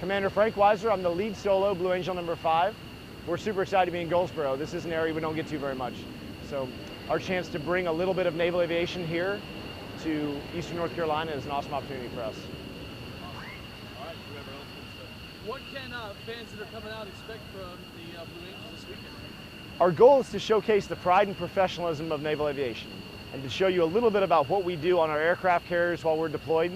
Commander Frank Weiser, I'm the lead solo Blue Angel number 5. We're super excited to be in Goldsboro. This is an area we don't get to very much. So our chance to bring a little bit of naval aviation here to Eastern North Carolina is an awesome opportunity for us. All right, whoever else wants to. What can fans that are coming out expect from the Blue Angels this weekend? Our goal is to showcase the pride and professionalism of naval aviation and to show you a little bit about what we do on our aircraft carriers while we're deployed.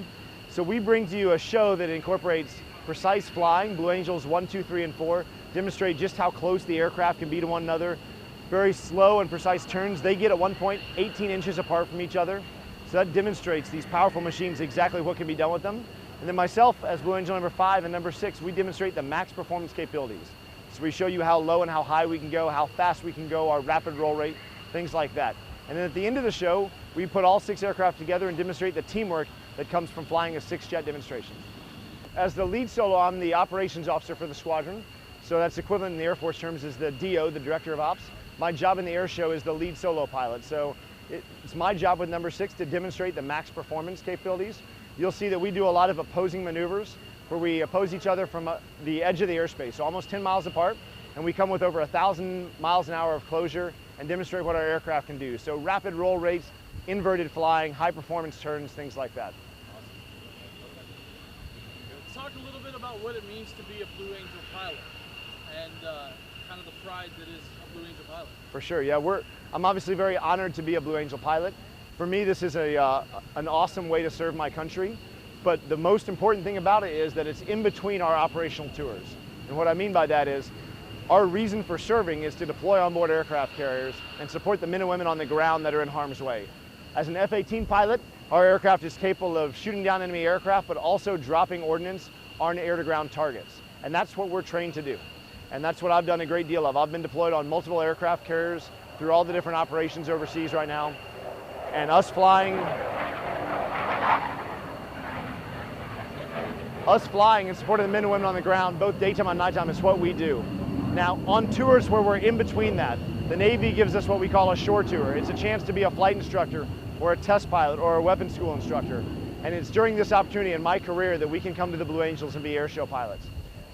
So we bring to you a show that incorporates precise flying. Blue Angels 1, 2, 3, and 4 demonstrate just how close the aircraft can be to one another. Very slow and precise turns. They get at one point 18 inches apart from each other. So that demonstrates these powerful machines exactly what can be done with them. And then myself, as Blue Angel number 5 and number 6, we demonstrate the max performance capabilities. So we show you how low and how high we can go, how fast we can go, our rapid roll rate, things like that. And then at the end of the show, we put all 6 aircraft together and demonstrate the teamwork that comes from flying a 6-jet demonstration. As the lead solo, I'm the operations officer for the squadron. So that's equivalent in the Air Force terms as the DO, the Director of Ops. My job in the air show is the lead solo pilot. So it's my job with number 6 to demonstrate the max performance capabilities. You'll see that we do a lot of opposing maneuvers where we oppose each other from the edge of the airspace, so almost 10 miles apart, and we come with over 1,000 miles an hour of closure and demonstrate what our aircraft can do. So rapid roll rates, inverted flying, high performance turns, things like that. Awesome. Okay. Talk a little bit about what it means to be a Blue Angel pilot and kind of the pride that is a Blue Angel pilot. For sure, yeah. I'm obviously very honored to be a Blue Angel pilot. For me, this is an awesome way to serve my country. But the most important thing about it is that it's in between our operational tours. And what I mean by that is our reason for serving is to deploy onboard aircraft carriers and support the men and women on the ground that are in harm's way. As an F-18 pilot, our aircraft is capable of shooting down enemy aircraft, but also dropping ordnance on air-to-ground targets. And that's what we're trained to do. And that's what I've done a great deal of. I've been deployed on multiple aircraft carriers through all the different operations overseas right now. And us flying and supporting the men and women on the ground, both daytime and nighttime, is what we do. Now, on tours where we're in between that, the Navy gives us what we call a shore tour. It's a chance to be a flight instructor or a test pilot or a weapons school instructor. And it's during this opportunity in my career that we can come to the Blue Angels and be air show pilots.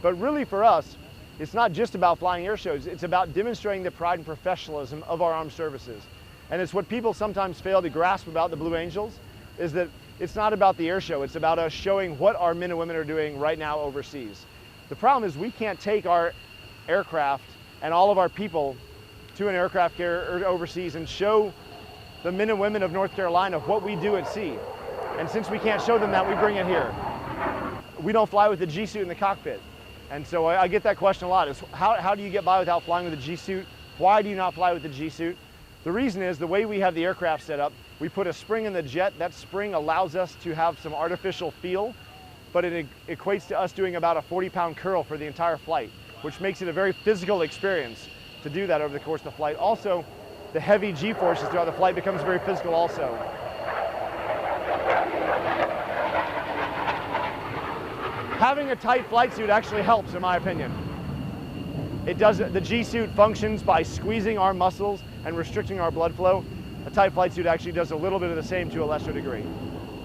But really for us, it's not just about flying air shows, it's about demonstrating the pride and professionalism of our armed services. And it's what people sometimes fail to grasp about the Blue Angels, is that it's not about the air show, it's about us showing what our men and women are doing right now overseas. The problem is we can't take our aircraft and all of our people to an aircraft carrier overseas and show the men and women of North Carolina what we do at sea. And since we can't show them that, we bring it here. We don't fly with the G suit in the cockpit. And so I get that question a lot, is how do you get by without flying with a G suit? Why do you not fly with the G suit? The reason is the way we have the aircraft set up, we put a spring in the jet. That spring allows us to have some artificial feel, but it equates to us doing about a 40-pound curl for the entire flight, which makes it a very physical experience to do that over the course of the flight. Also, the heavy G-forces throughout the flight becomes very physical also. Having a tight flight suit actually helps, in my opinion. The G-suit functions by squeezing our muscles and restricting our blood flow. A tight flight suit actually does a little bit of the same to a lesser degree.